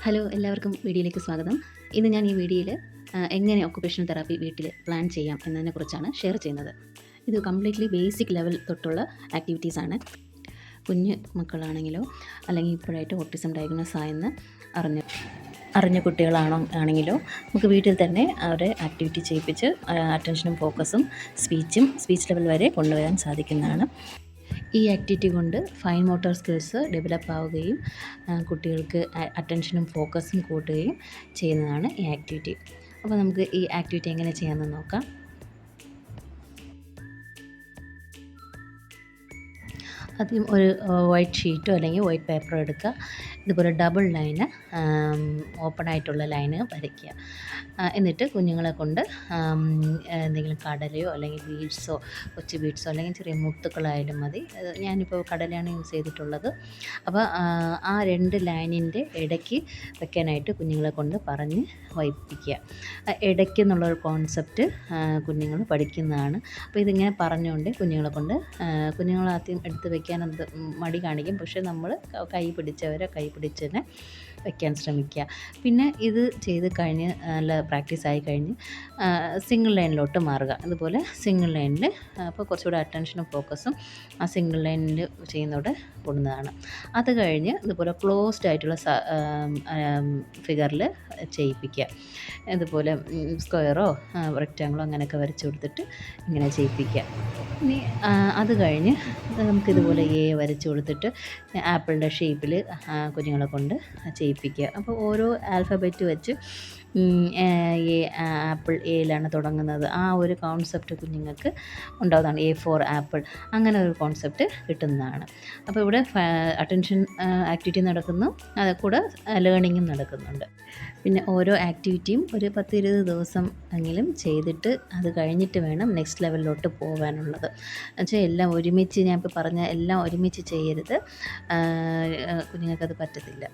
Hello, എല്ലാവർക്കും വീഡിയോയിലേക്ക് സ്വാഗതം. ഇന്ന് ഞാൻ ഈ വീഡിയോയിൽ എങ്ങനെ ഒക്കുപേഷണൽ തെറാപ്പി വീട്ടിൽ പ്ലാൻ ചെയ്യാം എന്നതിനെക്കുറിച്ചാണ് ഷെയർ ചെയ്യുന്നത്. ഇത് കംപ്ലീറ്റ്ലി ബേസിക് ലെവൽ തൊട്ടുള്ള ആക്ടിവിറ്റീസാണ്. കുഞ്ഞ് മക്കളാണെങ്കിലോ അല്ലെങ്കിൽ ഇപ്പോഴായിട്ട് ഓട്ടിസം ഡയഗ്നോസ് ആയെന്ന് അറിഞ്ഞ കുട്ടികളാണെങ്കിലോ നമുക്ക് വീട്ടിൽ തന്നെ അവരെ ആക്ടിവിറ്റി ചെയ്യിപ്പിച്ച് അറ്റൻഷനും ഫോക്കസും സ്പീച്ച് ലെവൽ വരെ കൊണ്ടുവരാൻ സാധിക്കുന്നതാണ്. ഈ ആക്ടിവിറ്റി കൊണ്ട് ഫൈൻ മോട്ടോർ സ്കിൽസ് ഡെവലപ്പ് ആവുകയും കുട്ടികൾക്ക് അറ്റൻഷനും ഫോക്കസും കൂട്ടുകയും ചെയ്യുന്നതാണ് ഈ ആക്ടിവിറ്റി. അപ്പോൾ നമുക്ക് ഈ ആക്ടിവിറ്റി എങ്ങനെ ചെയ്യാമെന്ന് നോക്കാം. ആദ്യം ഒരു വൈറ്റ് ഷീറ്റോ അല്ലെങ്കിൽ വൈറ്റ് പേപ്പറോ എടുക്കുക. ഇതുപോലെ ഡബിൾ ലൈന് ഓപ്പണായിട്ടുള്ള ലൈന് വരയ്ക്കുക. എന്നിട്ട് കുഞ്ഞുങ്ങളെ കൊണ്ട് എന്തെങ്കിലും കടലയോ അല്ലെങ്കിൽ ബീഡ്സോ, കൊച്ചു ബീഡ്സോ അല്ലെങ്കിൽ ചെറിയ മുത്തുക്കളായാലും മതി. ഞാനിപ്പോൾ കടലയാണ് യൂസ് ചെയ്തിട്ടുള്ളത്. അപ്പോൾ ആ 2 ലൈനിൻ്റെ ഇടയ്ക്ക് വെക്കാനായിട്ട് കുഞ്ഞുങ്ങളെ കൊണ്ട് പറഞ്ഞ് വയ്പ്പിക്കുക. ഇടയ്ക്കെന്നുള്ളൊരു കോൺസെപ്റ്റ് കുഞ്ഞുങ്ങൾ പഠിക്കുന്നതാണ്. അപ്പോൾ ഇതിങ്ങനെ പറഞ്ഞുകൊണ്ട് കുഞ്ഞുങ്ങൾ ആദ്യം എടുത്ത് വെക്കാൻ മടി കാണിക്കും. പക്ഷേ നമ്മൾ കൈ പിടിച്ച് തന്നെ വയ്ക്കാൻ ശ്രമിക്കുക. പിന്നെ ഇത് ചെയ്ത് കഴിഞ്ഞ് നല്ല പ്രാക്ടീസ് ആയി കഴിഞ്ഞ് സിംഗിൾ ലൈനിലോട്ട് മാറുക. അതുപോലെ സിംഗിൾ ലൈനിൽ അപ്പോൾ കുറച്ചുകൂടെ അറ്റൻഷനും ഫോക്കസും ആ സിംഗിൾ ലൈനിൽ ചെയ്യുന്നതോടെ കൂടുന്നതാണ്. അത് കഴിഞ്ഞ് ഇതുപോലെ ക്ലോസ്ഡ് ആയിട്ടുള്ള ഫിഗറിൽ ചെയ്യിപ്പിക്കുക. ഇതുപോലെ സ്ക്വയറോ റെക്റ്റാങ്കിളോ അങ്ങനെയൊക്കെ വരച്ച് കൊടുത്തിട്ട് ഇങ്ങനെ ചെയ്യിപ്പിക്കുക. ഇനി അത് കഴിഞ്ഞ് നമുക്കിതുപോലെ വരച്ച് കൊടുത്തിട്ട് ആപ്പിളിൻ്റെ ഷേപ്പിൽ കുഞ്ഞുങ്ങളെ കൊണ്ട് ചെയ്യിപ്പിക്കുക. അപ്പോൾ ഓരോ ആൽഫബറ്റ് വെച്ച് ആപ്പിൾ എയിലാണ് തുടങ്ങുന്നത്. ആ ഒരു കോൺസെപ്റ്റ് കുഞ്ഞുങ്ങൾക്ക് ഉണ്ടാകുന്നതാണ്. A ഫോർ ആപ്പിൾ, അങ്ങനെ ഒരു കോൺസെപ്റ്റ് കിട്ടുന്നതാണ്. അപ്പോൾ ഇവിടെ അറ്റൻഷൻ ആക്ടിവിറ്റി നടക്കുന്നു, അത് കൂടെ ലേണിങ്ങും നടക്കുന്നുണ്ട്. പിന്നെ ഓരോ ആക്ടിവിറ്റിയും ഒരു 10-20 ദിവസം എങ്കിലും ചെയ്തിട്ട് അത് കഴിഞ്ഞിട്ട് വേണം നെക്സ്റ്റ് ലെവലിലോട്ട് പോകാനുള്ളത്. എന്നുവെച്ചാൽ എല്ലാം ഒരുമിച്ച് ഞാനിപ്പോൾ പറഞ്ഞ എല്ലാം ഒരുമിച്ച് ചെയ്യരുത്, കുഞ്ഞുങ്ങൾക്കത് പറ്റത്തില്ല.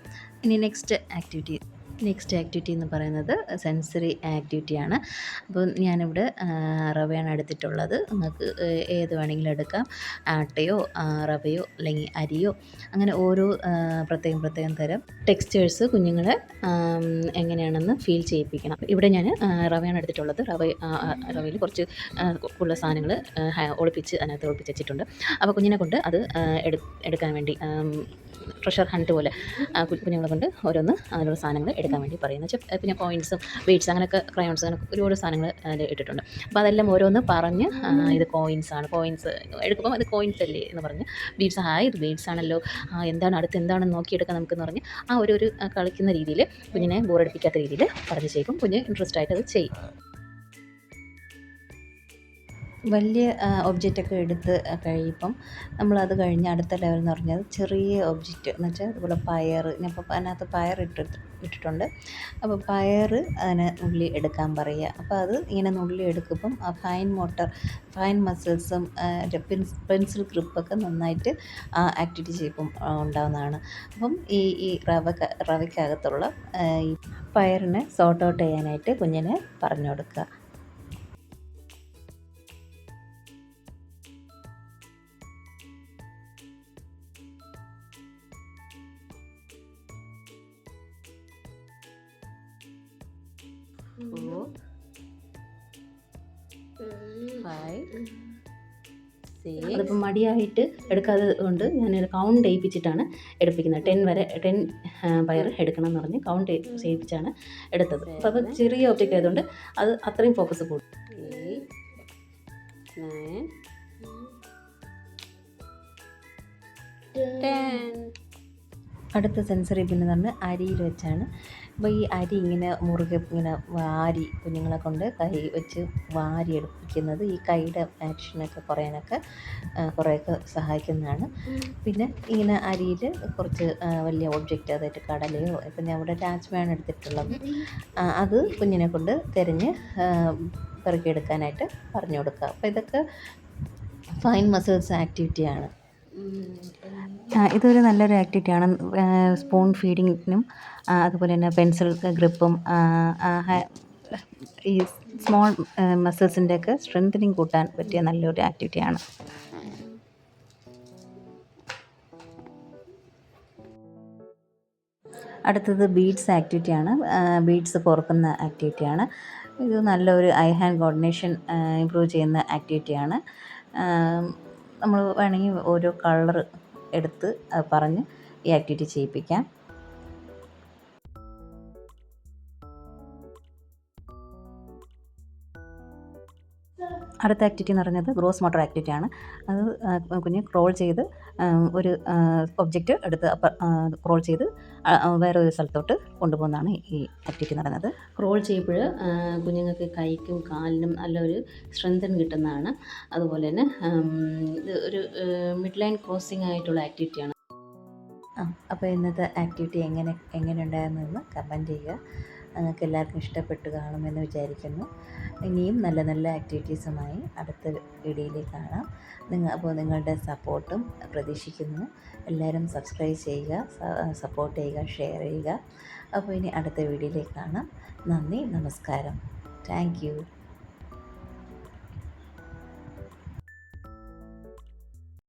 ഇനി നെക്സ്റ്റ് ആക്ടിവിറ്റി എന്ന് പറയുന്നത് സെൻസറി ആക്ടിവിറ്റിയാണ്. അപ്പോൾ ഞാനിവിടെ റവയാണ് എടുത്തിട്ടുള്ളത്. നിങ്ങൾക്ക് ഏത് വേണമെങ്കിലും എടുക്കാം. ആട്ടയോ റവയോ അല്ലെങ്കിൽ അരിയോ, അങ്ങനെ ഓരോ പ്രത്യേകം തരം ടെക്സ്ചേഴ്സ് കുഞ്ഞുങ്ങളെ എങ്ങനെയാണെന്ന് ഫീൽ ചെയ്യിപ്പിക്കണം. ഇവിടെ ഞാൻ റവയാണ് എടുത്തിട്ടുള്ളത്. റവയിൽ കുറച്ച് കൂടുതൽ സാധനങ്ങൾ അതിനകത്ത് ഒളിപ്പിച്ച് വെച്ചിട്ടുണ്ട്. അപ്പോൾ കുഞ്ഞിനെ കൊണ്ട് അത് എടുക്കാൻ വേണ്ടി ട്രഷർ ഹണ്ട് പോലെ കുഞ്ഞുങ്ങളെ കൊണ്ട് ഓരോന്ന് അതിലുള്ള സാധനങ്ങൾ എടുക്കാൻ വേണ്ടി പറയുന്നത്. പിന്നെ കോയിൻസും ബീഡ്സ്, അങ്ങനെയൊക്കെ ക്രയോൺസ്, അങ്ങനെയൊക്കെ ഒരുപാട് സാധനങ്ങൾ ഇട്ടിട്ടുണ്ട്. അപ്പോൾ അതെല്ലാം ഓരോന്ന് പറഞ്ഞ് ഇത് കോയിൻസ് എടുക്കുമ്പോൾ അത് കോയിൻസ് അല്ലേ എന്ന് പറഞ്ഞ് ബീഡ്സ് ഇത് ബീഡ്സ് ആണല്ലോ, എന്താണെന്ന് നോക്കിയെടുക്കാൻ നമുക്കെന്ന് പറഞ്ഞ് ആ ഒരു കളിക്കുന്ന രീതിയിൽ കുഞ്ഞിനെ ബോറടിപ്പിക്കാത്ത രീതിയിൽ പറഞ്ഞ് ചെയ്യും. കുഞ്ഞ് ഇൻട്രസ്റ്റ് ആയിട്ട് അത് ചെയ്യും. വലിയ ഒബ്ജക്റ്റൊക്കെ എടുത്ത് കഴിയുമ്പം നമ്മളത് കഴിഞ്ഞ് അടുത്ത ലെവൽ എന്ന് പറഞ്ഞാൽ ചെറിയ ഒബ്ജക്റ്റ് എന്ന് വെച്ചാൽ അതുപോലെ ഞാനിപ്പോൾ അതിനകത്ത് പയർ ഇട്ടിട്ടുണ്ട്. അപ്പോൾ പയർ അതിനെ നുള്ളി എടുക്കാൻ പറയുക. അപ്പോൾ അത് ഇങ്ങനെ നുള്ളി എടുക്കുമ്പം ആ ഫൈൻ മസിൽസും പെൻസിൽ ഗ്രിപ്പൊക്കെ നന്നായിട്ട് ആ ആക്ടിവിറ്റി ചെയ്യുമ്പം ഉണ്ടാകുന്നതാണ്. അപ്പം ഈ റവയ്ക്കകത്തുള്ള ഈ പയറിനെ സോർട്ട് ഔട്ട് ചെയ്യാനായിട്ട് കുഞ്ഞിനെ പറഞ്ഞു കൊടുക്കുക. അതിപ്പോൾ മടിയായിട്ട് എടുക്കാതെ കൊണ്ട് ഞാനൊരു കൗണ്ട് ചെയ്യിപ്പിച്ചിട്ടാണ് എടുപ്പിക്കുന്നത്. 10 പയർ എടുക്കണം എന്ന് പറഞ്ഞ് കൗണ്ട് ചെയ്യിപ്പിച്ചാണ് എടുത്തത്. അപ്പോൾ അത് ചെറിയ ഒബ്ജക്റ്റ് ആയതുകൊണ്ട് അത് അത്രയും ഫോക്കസ് കൂടും. 8, 9, 10. അടുത്ത സെൻസറി പിന്നെ പറഞ്ഞ് അരിയിൽ വെച്ചാണ്. അപ്പോൾ ഈ അരി ഇങ്ങനെ മുറുകെ ഇങ്ങനെ കുഞ്ഞുങ്ങളെ കൊണ്ട് കൈ വെച്ച് വാരി എടുപ്പിക്കുന്നത് ഈ കൈയുടെ ആക്ഷനൊക്കെ കുറേയൊക്കെ സഹായിക്കുന്നതാണ്. പിന്നെ ഇങ്ങനെ അരിയിൽ കുറച്ച് വലിയ ഒബ്ജക്റ്റ്, അതായിട്ട് കടലയോ, ഇപ്പം ഞാൻ ഇവിടെ രാജ്മയാണ് എടുത്തിട്ടുള്ളത്, അത് കുഞ്ഞിനെ കൊണ്ട് തിരഞ്ഞ് പെറുക്കിയെടുക്കാനായിട്ട് പറഞ്ഞു കൊടുക്കുക. അപ്പോൾ ഇതൊക്കെ ഫൈൻ മസിൽസ് ആക്ടിവിറ്റിയാണ്. ഇതൊരു നല്ലൊരു ആക്ടിവിറ്റിയാണ്. സ്പൂൺ ഫീഡിങ്ങിനും അതുപോലെ തന്നെ പെൻസിൽ ഗ്രിപ്പും ഈ സ്മോൾ മസിൽസിൻ്റെയൊക്കെ സ്ട്രെങ്തനിങ് കൂട്ടാൻ പറ്റിയ നല്ലൊരു ആക്ടിവിറ്റിയാണ്. അടുത്തത് ബീഡ്സ് ആക്ടിവിറ്റിയാണ്. ബീഡ്സ് കോർക്കുന്ന ആക്ടിവിറ്റിയാണ്. ഇത് നല്ലൊരു ഐ ഹാൻഡ് കോർഡിനേഷൻ ഇമ്പ്രൂവ് ചെയ്യുന്ന ആക്ടിവിറ്റിയാണ്. നമ്മൾ വേണമെങ്കിൽ ഓരോ കളർ എടുത്ത് പറഞ്ഞ് ഈ ആക്ടിവിറ്റി ചെയ്യിപ്പിക്കാം. അടുത്ത ആക്ടിവിറ്റി എന്ന് പറയുന്നത് ഗ്രോസ് മോട്ടോർ ആക്ടിവിറ്റിയാണ്. അത് കുഞ്ഞ് ക്രോൾ ചെയ്ത് ഒരു ഒബ്ജക്റ്റ് എടുത്ത് ക്രോൾ ചെയ്ത് വേറെ ഒരു സ്ഥലത്തോട്ട് കൊണ്ടുപോകുന്നതാണ് ഈ ആക്ടിവിറ്റി എന്ന് പറയുന്നത്. ക്രോൾ ചെയ്യുമ്പോൾ കുഞ്ഞുങ്ങൾക്ക് കൈക്കും കാലിനും നല്ലൊരു സ്ട്രെങ്തൻ കിട്ടുന്നതാണ്. അതുപോലെ തന്നെ ഇത് ഒരു മിഡ് ലൈൻ ക്രോസിംഗ് ആയിട്ടുള്ള ആക്ടിവിറ്റിയാണ്. അപ്പോൾ ഇന്നത്തെ ആക്ടിവിറ്റി എങ്ങനെ ഉണ്ടായിരുന്നെന്ന് കമൻറ്റ് ചെയ്യുക. നിങ്ങൾക്ക് എല്ലാവർക്കും ഇഷ്ടപ്പെട്ട് കാണുമെന്ന് വിചാരിക്കുന്നു. ഇനിയും നല്ല നല്ല ആക്ടിവിറ്റീസുമായി അടുത്ത വീഡിയോയിൽ കാണാം. അപ്പോൾ നിങ്ങളുടെ സപ്പോർട്ടും പ്രതീക്ഷിക്കുന്നു. എല്ലാവരും സബ്സ്ക്രൈബ് ചെയ്യുക, സപ്പോർട്ട് ചെയ്യുക, ഷെയർ ചെയ്യുക. അപ്പോൾ ഇനി അടുത്ത വീഡിയോയിൽ കാണാം. നന്ദി, നമസ്കാരം. Thank you.